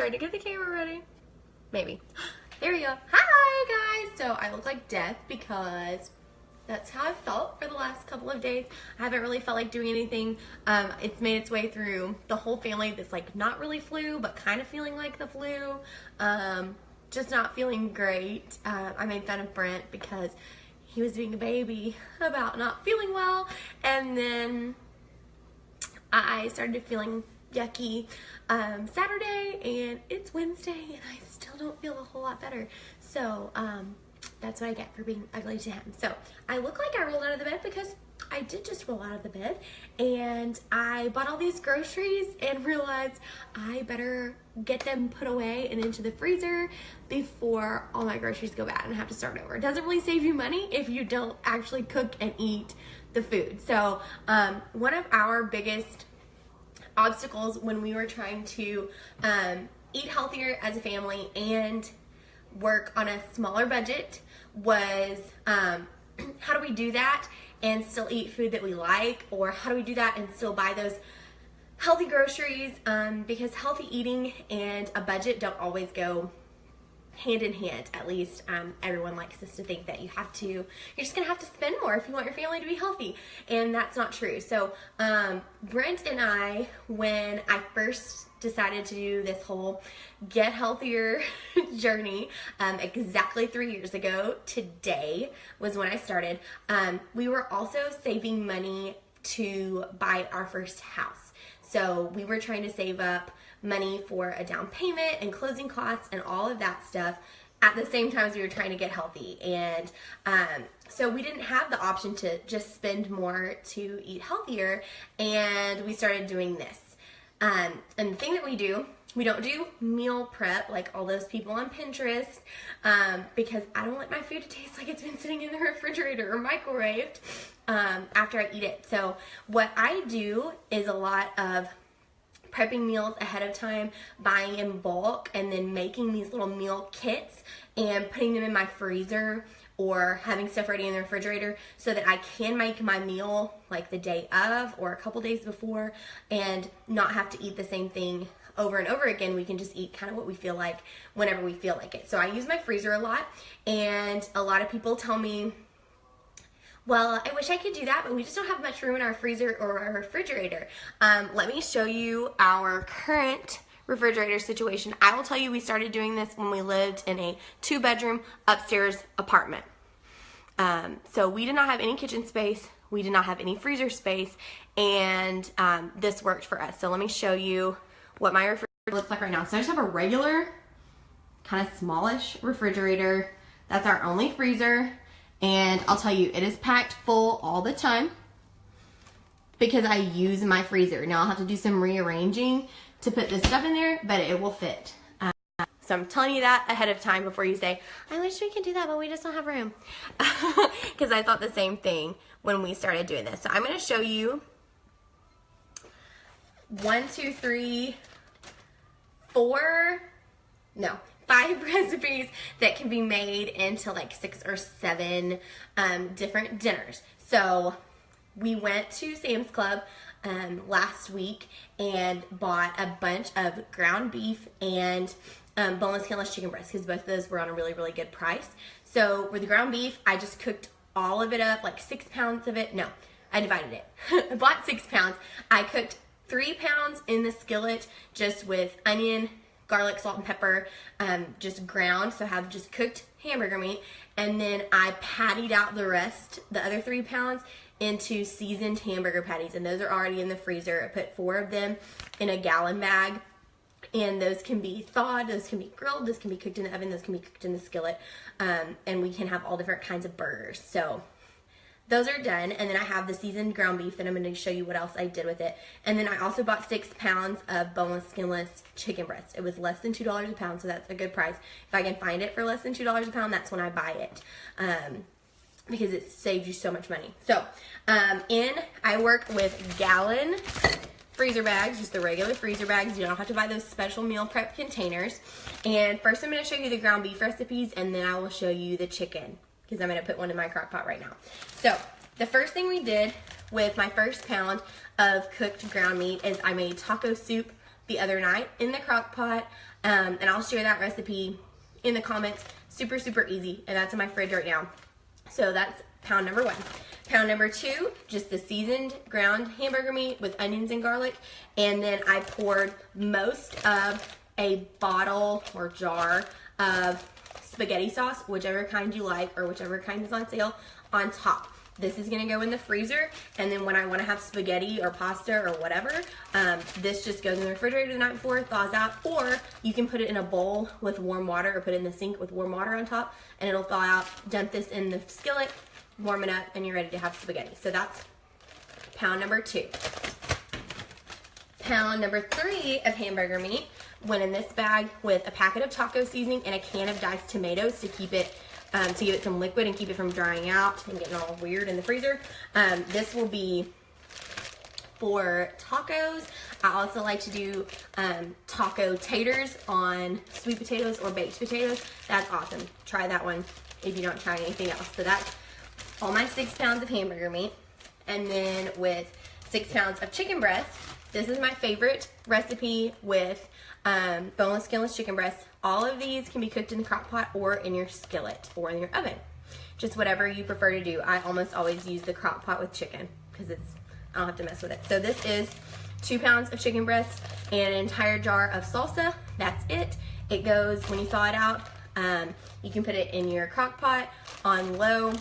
trying to get the camera ready. Maybe. There we go. Hi guys! So I look like death because that's how I felt for the last couple of days. I haven't really felt like doing anything. It's made its way through the whole family that's like not really flu, but kind of feeling like the flu. Just not feeling great. I made fun of Brent because he was being a baby about not feeling well. And then I started feeling yucky Saturday, and it's Wednesday and I still don't feel a whole lot better. So that's what I get for being ugly to him. So I look like I rolled out of the bed because I did just roll out of the bed, and I bought all these groceries and realized I better get them put away and into the freezer before all my groceries go bad and I have to start over. It doesn't really save you money if you don't actually cook and eat the food. So one of our biggest obstacles when we were trying to eat healthier as a family and work on a smaller budget was how do we do that and still eat food that we like, or how do we do that and still buy those healthy groceries, because healthy eating and a budget don't always go hand in hand. At least everyone likes us to think that you're just gonna have to spend more if you want your family to be healthy, and that's not true. So Brent and I, when I first decided to do this whole get healthier journey, exactly 3 years ago today was when I started, we were also saving money to buy our first house. So we were trying to save up money for a down payment and closing costs and all of that stuff at the same time as we were trying to get healthy. And so we didn't have the option to just spend more to eat healthier, and we started doing this. And the thing that we don't do meal prep like all those people on Pinterest, because I don't like my food to taste like it's been sitting in the refrigerator or microwaved after I eat it. So what I do is a lot of prepping meals ahead of time, buying in bulk, and then making these little meal kits and putting them in my freezer or having stuff ready in the refrigerator so that I can make my meal like the day of or a couple days before and not have to eat the same thing over and over again. We can just eat kind of what we feel like whenever we feel like it. So I use my freezer a lot, and a lot of people tell me, well, I wish I could do that, but we just don't have much room in our freezer or our refrigerator. Let me show you our current refrigerator situation. I will tell you, we started doing this when we lived in a 2-bedroom upstairs apartment. So we did not have any kitchen space. We did not have any freezer space, and this worked for us. So let me show you what my refrigerator looks like right now. So I just have a regular, kind of smallish refrigerator. That's our only freezer. And I'll tell you, it is packed full all the time because I use my freezer. Now I'll have to do some rearranging to put this stuff in there, but it will fit. So I'm telling you that ahead of time before you say, I wish we could do that, but we just don't have room. Because I thought the same thing when we started doing this. So I'm going to show you 5 recipes that can be made into like 6 or 7 different dinners. So we went to Sam's Club last week and bought a bunch of ground beef and boneless, skinless chicken breasts because both of those were on a really, really good price. So for the ground beef, I just cooked all of it up, like 6 pounds of it. No, I divided it. I bought 6 pounds. I cooked 3 pounds in the skillet just with onion, garlic, salt, and pepper, just ground, so have just cooked hamburger meat, and then I pattied out the other 3 pounds into seasoned hamburger patties, and those are already in the freezer. I put 4 of them in a gallon bag, and those can be thawed, those can be grilled, those can be cooked in the oven, those can be cooked in the skillet, and we can have all different kinds of burgers. So those are done, and then I have the seasoned ground beef, and I'm going to show you what else I did with it. And then I also bought 6 pounds of boneless, skinless chicken breast. It was less than $2 a pound, so that's a good price. If I can find it for less than $2 a pound, that's when I buy it, because it saves you so much money. So I work with gallon freezer bags, just the regular freezer bags. You don't have to buy those special meal prep containers. And first I'm going to show you the ground beef recipes, and then I will show you the chicken, because I'm going to put one in my crock pot right now. So the first thing we did with my first pound of cooked ground meat is I made taco soup the other night in the crock pot, and I'll share that recipe in the comments. Super, super easy, and that's in my fridge right now. So that's pound number 1. Pound number 2, just the seasoned ground hamburger meat with onions and garlic, and then I poured most of a bottle or jar of spaghetti sauce, whichever kind you like or whichever kind is on sale, on top. This is gonna go in the freezer, and then when I wanna have spaghetti or pasta or whatever, this just goes in the refrigerator the night before, thaws out, or you can put it in a bowl with warm water or put it in the sink with warm water on top, and it'll thaw out. Dump this in the skillet, warm it up, and you're ready to have spaghetti. So that's pound number 2. Pound number 3 of hamburger meat went in this bag with a packet of taco seasoning and a can of diced tomatoes to keep it to give it some liquid and keep it from drying out and getting all weird in the freezer. This will be for tacos. I also like to do taco taters on sweet potatoes or baked potatoes. That's awesome. Try that one if you don't try anything else. So that's all my 6 pounds of hamburger meat. And then with 6 pounds of chicken breast, this is my favorite recipe with boneless, skinless chicken breasts. All of these can be cooked in the crock pot or in your skillet or in your oven. Just whatever you prefer to do. I almost always use the crock pot with chicken because I don't have to mess with it. So this is 2 pounds of chicken breast and an entire jar of salsa. That's it. It goes, when you thaw it out, you can put it in your crock pot on low,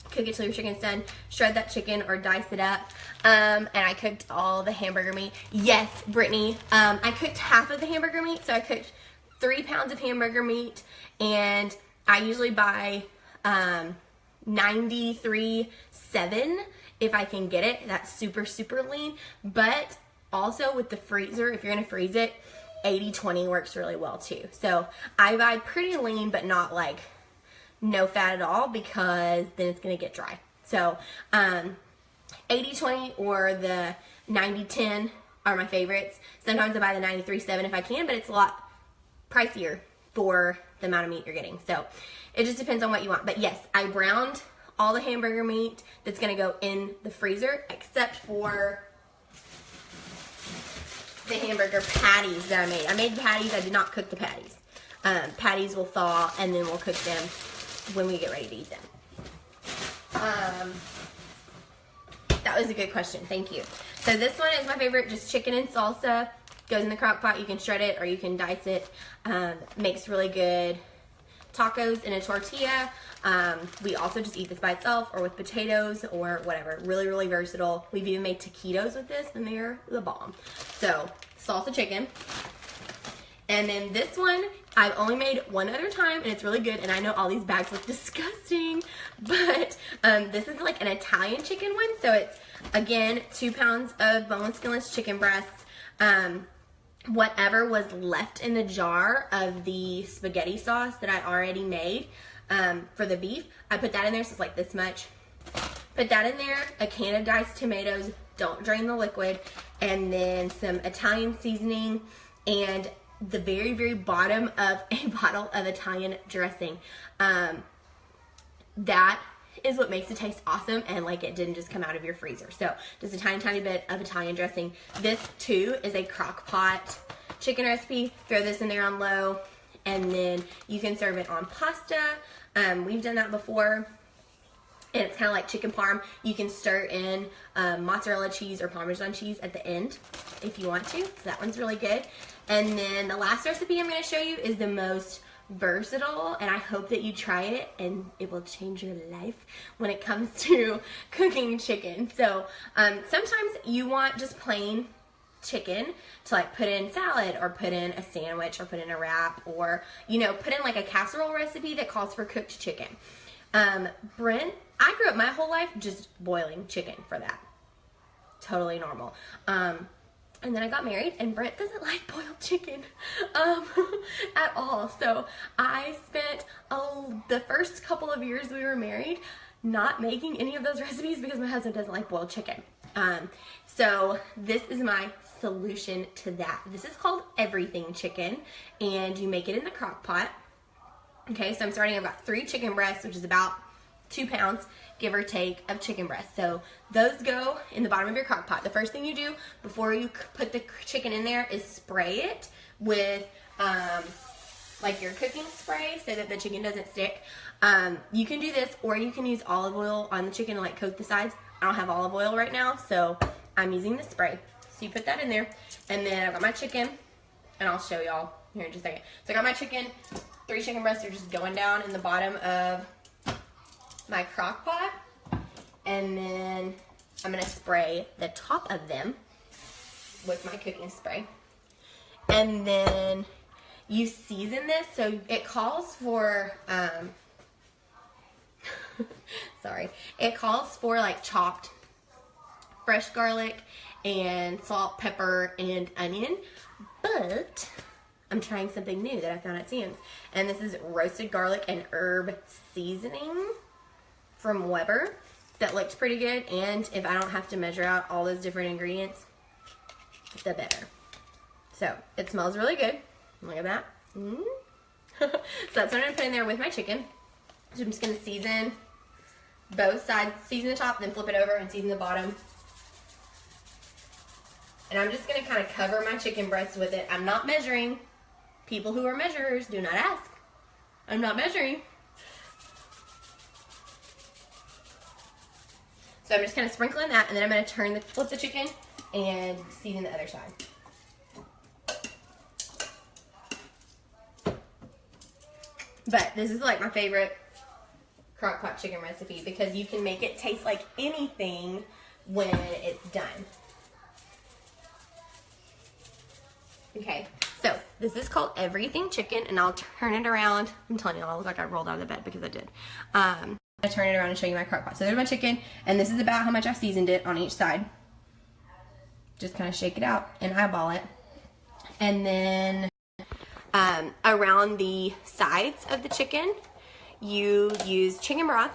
cook it till your chicken's done, shred that chicken or dice it up. And I cooked all the hamburger meat. Yes, Brittany, I cooked half of the hamburger meat, so I cooked 3 pounds of hamburger meat, and I usually buy 93.7 if I can get it. That's super, super lean, but also with the freezer, if you're gonna freeze it, 80-20 works really well too. So I buy pretty lean, but not like no fat at all, because then it's gonna get dry. So 80-20 or the 90-10 are my favorites. Sometimes I buy the 93.7 if I can, but it's a lot pricier for the amount of meat you're getting. So it just depends on what you want. But yes, I browned all the hamburger meat that's gonna go in the freezer, except for the hamburger patties that I made. I made patties, I did not cook the patties. Patties will thaw, and then we'll cook them when we get ready to eat them. That was a good question, thank you. So this one is my favorite, just chicken and salsa. Goes in the crock pot. You can shred it or you can dice it. Makes really good tacos in a tortilla. We also just eat this by itself or with potatoes or whatever. Really, really versatile. We've even made taquitos with this, and they're the bomb. So, salsa chicken. And then this one, I've only made one other time, and it's really good. And I know all these bags look disgusting, but this is like an Italian chicken one. So it's, again, 2 pounds of boneless, skinless chicken breasts. Whatever was left in the jar of the spaghetti sauce that I already made for the beef, I put that in there, so it's like this much. Put that in there, a can of diced tomatoes, don't drain the liquid, and then some Italian seasoning, and the very, very bottom of a bottle of Italian dressing. That is what makes it taste awesome, and like it didn't just come out of your freezer. So just a tiny, tiny bit of Italian dressing. This too is a crock pot chicken recipe. Throw this in there on low, and then you can serve it on pasta. We've done that before, and it's kind of like chicken parm. You can stir in mozzarella cheese or Parmesan cheese at the end if you want to. So that one's really good. And then the last recipe I'm going to show you is the most versatile, and I hope that you try it and it will change your life when it comes to cooking chicken. So sometimes you want just plain chicken to like put in salad or put in a sandwich or put in a wrap, or you know, put in like a casserole recipe that calls for cooked chicken. Brent, I grew up my whole life just boiling chicken for that. Totally normal. And then I got married, and Brent doesn't like boiled chicken at all. So I spent the first couple of years we were married not making any of those recipes because my husband doesn't like boiled chicken. So this is my solution to that. This is called everything chicken, and you make it in the crock pot. Okay, so I'm starting, I've got 3 chicken breasts, which is about 2 pounds, give or take, of chicken breast. So those go in the bottom of your crock pot. The first thing you do before you put the chicken in there is spray it with like your cooking spray so that the chicken doesn't stick. You can do this, or you can use olive oil on the chicken to like coat the sides. I don't have olive oil right now, so I'm using the spray. So you put that in there, and then I've got my chicken, and I'll show y'all here in just a second. So I got my chicken. 3 chicken breasts are just going down in the bottom of my crock pot, and then I'm gonna spray the top of them with my cooking spray. And then you season this, so it calls for sorry, it calls for like chopped fresh garlic and salt, pepper, and onion, but I'm trying something new that I found at Sam's, and this is roasted garlic and herb seasoning from Weber. That looks pretty good, and if I don't have to measure out all those different ingredients, the better. So it smells really good. Look at that. So that's what I'm gonna put in there with my chicken. So I'm just gonna season both sides, season the top, then flip it over and season the bottom. And I'm just gonna kind of cover my chicken breast with it. I'm not measuring. People who are measurers, do not ask. I'm not measuring. So I'm just kind of sprinkling that, and then I'm going to flip the chicken and season the other side. But this is like my favorite crock pot chicken recipe because you can make it taste like anything when it's done. Okay, so this is called Everything Chicken, and I'll turn it around. I'm telling you, I look like I rolled out of the bed because I did. I'm gonna turn it around and show you my crock pot. So there's my chicken, and this is about how much I seasoned it on each side. Just kind of shake it out and eyeball it. And then around the sides of the chicken, you use chicken broth,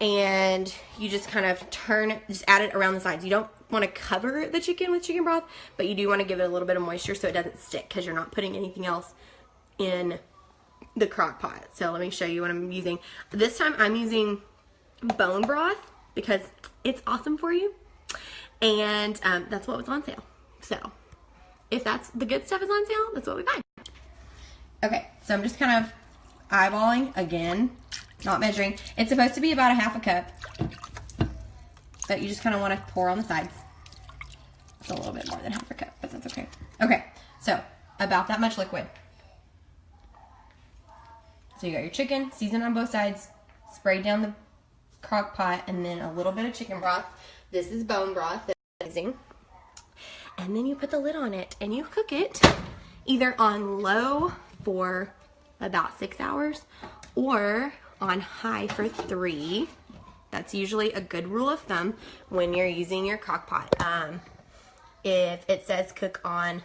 and you just kind of just add it around the sides. You don't want to cover the chicken with chicken broth, but you do want to give it a little bit of moisture so it doesn't stick because you're not putting anything else in the crock pot. So let me show you what I'm using. This time I'm using bone broth because it's awesome for you, and that's what was on sale. So if that's the good stuff is on sale, that's what we buy. Okay, so I'm just kind of eyeballing again, not measuring. It's supposed to be about a half a cup, but you just kind of want to pour on the sides. It's a little bit more than half a cup, but that's okay. Okay, so about that much liquid. So you got your chicken, seasoned on both sides, sprayed down the crock pot, and then a little bit of chicken broth. This is bone broth that I'm using. And then you put the lid on it, and you cook it either on low for about 6 hours or on high for 3. That's usually a good rule of thumb when you're using your crock pot. If it says cook on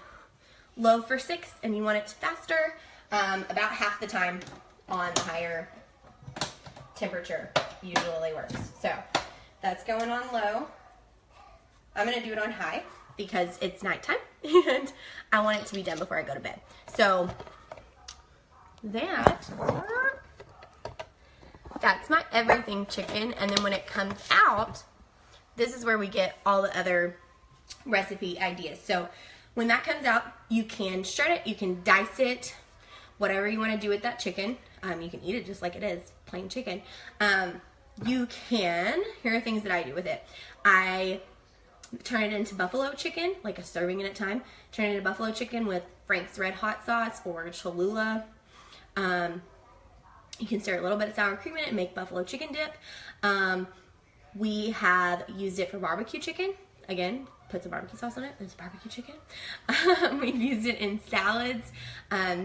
low for 6 and you want it faster, about half the time on the higher temperature usually works. So that's going on low. I'm gonna do it on high because it's nighttime and I want it to be done before I go to bed. So that's my everything chicken, and then when it comes out, this is where we get all the other recipe ideas. So when that comes out, you can shred it, you can dice it, whatever you want to do with that chicken. You can eat it just like it is, plain chicken. Here are things that I do with it. I turn it into buffalo chicken, like a serving at a time. Turn it into buffalo chicken with Frank's Red Hot sauce or Cholula. You can stir a little bit of sour cream in it and make buffalo chicken dip. We have used it for barbecue chicken. Again, put some barbecue sauce on it. It's barbecue chicken. We've used it in salads,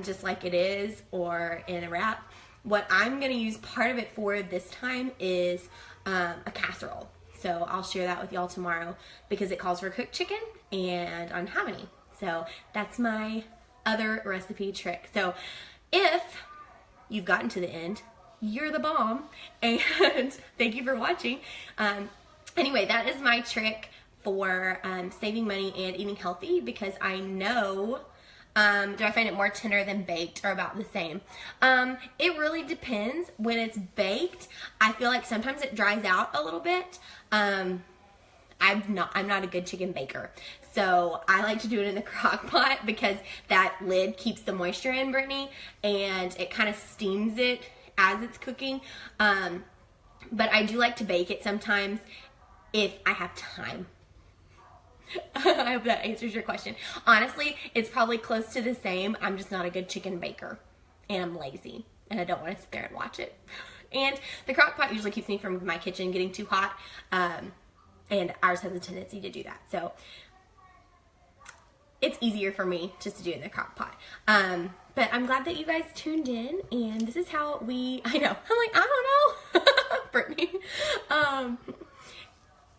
just like it is, or in a wrap. What I'm going to use part of it for this time is a casserole. So I'll share that with y'all tomorrow because it calls for cooked chicken and I don't have any. So that's my other recipe trick. So if you've gotten to the end, you're the bomb, and thank you for watching. Anyway, that is my trick for saving money and eating healthy, because I know Do I find it more tender than baked or about the same? It really depends. When it's baked, I feel like sometimes it dries out a little bit. I'm not a good chicken baker. So I like to do it in the crock pot because that lid keeps the moisture in, Brittany, and it kind of steams it as it's cooking. But I do like to bake it sometimes if I have time. I hope that answers your question. Honestly, it's probably close to the same. I'm just not a good chicken baker, and I'm lazy, and I don't want to sit there and watch it. And the crock pot usually keeps me from my kitchen getting too hot, and ours has a tendency to do that. So it's easier for me just to do it in the crock pot. But I'm glad that you guys tuned in, and this is how I know. I'm like, I don't know, Brittany.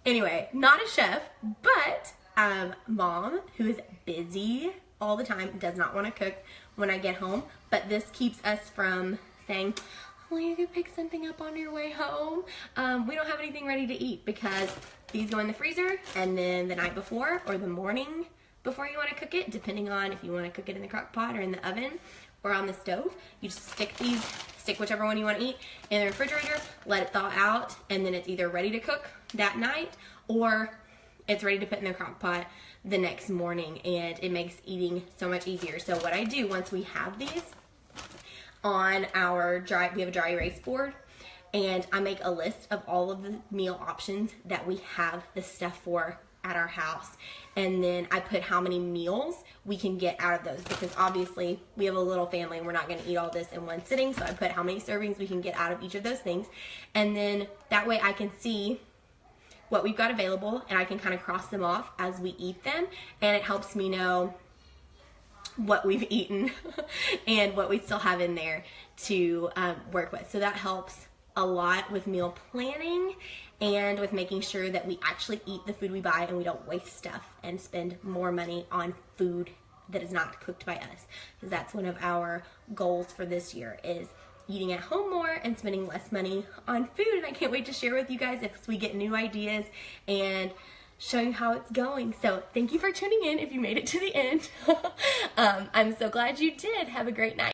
Anyway, not a chef, but mom, who is busy all the time, does not want to cook when I get home, but this keeps us from saying, well, you could pick something up on your way home. We don't have anything ready to eat because these go in the freezer, and then the night before or the morning before you want to cook it, depending on if you want to cook it in the crock pot or in the oven or on the stove, you just stick whichever one you want to eat in the refrigerator, let it thaw out, and then it's either ready to cook that night or it's ready to put in the crock pot the next morning, and it makes eating so much easier. So what I do once we have these on our we have a dry erase board, and I make a list of all of the meal options that we have the stuff for at our house, and then I put how many meals we can get out of those, because obviously we have a little family and we're not going to eat all this in one sitting, so I put how many servings we can get out of each of those things, and then that way I can see what we've got available and I can kind of cross them off as we eat them, and it helps me know what we've eaten and what we still have in there to work with. So that helps a lot with meal planning and with making sure that we actually eat the food we buy and we don't waste stuff and spend more money on food that is not cooked by us, because that's one of our goals for this year, is eating at home more and spending less money on food. And I can't wait to share with you guys if we get new ideas and show you how it's going. So thank you for tuning in if you made it to the end. I'm so glad you did. Have a great night.